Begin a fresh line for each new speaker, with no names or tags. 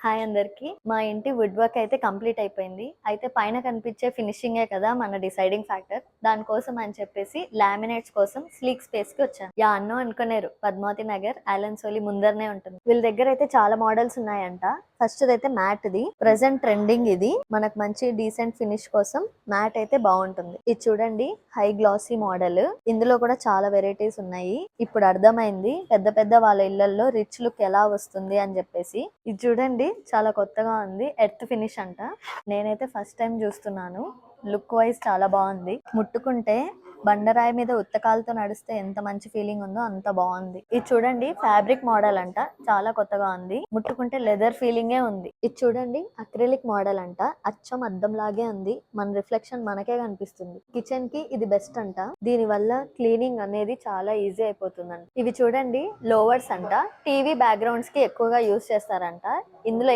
Hi అందరికి. మా ఇంటి వుడ్ వర్క్ అయితే కంప్లీట్ అయిపోయింది. అయితే పైన కనిపించే ఫినిషింగే కదా మన డిసైడింగ్ ఫ్యాక్టర్. దానికోసం అని చెప్పేసి లామినేట్స్ కోసం స్లీక్ స్పేస్ కి వచ్చాను. అన్నో అనుకున్నారు, పద్మావతి నగర్ ఆలన్ సోలి ముందరనే ఉంటుంది. వీళ్ళ దగ్గర అయితే చాలా మోడల్స్ ఉన్నాయంట. ఫస్ట్ అయితే మ్యాట్ ది ప్రెసెంట్ ట్రెండింగ్. ఇది మనకు మంచి డీసెంట్ ఫినిష్ కోసం మ్యాట్ అయితే బాగుంటుంది. ఇది చూడండి, హై గ్లాసీ మోడల్. ఇందులో కూడా చాలా వెరైటీస్ ఉన్నాయి. ఇప్పుడు అర్థమైంది పెద్ద పెద్ద వాళ్ళ ఇళ్లలో రిచ్ లుక్ ఎలా వస్తుంది అని చెప్పేసి. ఇది చూడండి, చాలా కొత్తగా ఉంది. ఎర్త్ ఫినిష్ అంట. నేనైతే ఫస్ట్ టైం చూస్తున్నాను. లుక్ వైజ్ చాలా బాగుంది. ముట్టుకుంటే బండరాయి మీద ఉత్తకాలతో నడిస్తే ఎంత మంచి ఫీలింగ్ ఉందో అంత బాగుంది. ఇది చూడండి, ఫ్యాబ్రిక్ మోడల్ అంట. చాలా కొత్తగా ఉంది. ముట్టుకుంటే లెదర్ ఫీలింగే ఉంది. ఇది చూడండి, అక్రిలిక్ మోడల్ అంట. అచ్చం అద్దం లాగే ఉంది. మన రిఫ్లెక్షన్ మనకే కనిపిస్తుంది. కిచెన్ కి ఇది బెస్ట్ అంట. దీని వల్ల క్లీనింగ్ అనేది చాలా ఈజీ అయిపోతుందంట. ఇవి చూడండి, లోవర్స్ అంట. టీవీ బ్యాక్గ్రౌండ్స్ కి ఎక్కువగా యూస్ చేస్తారంట. ఇందులో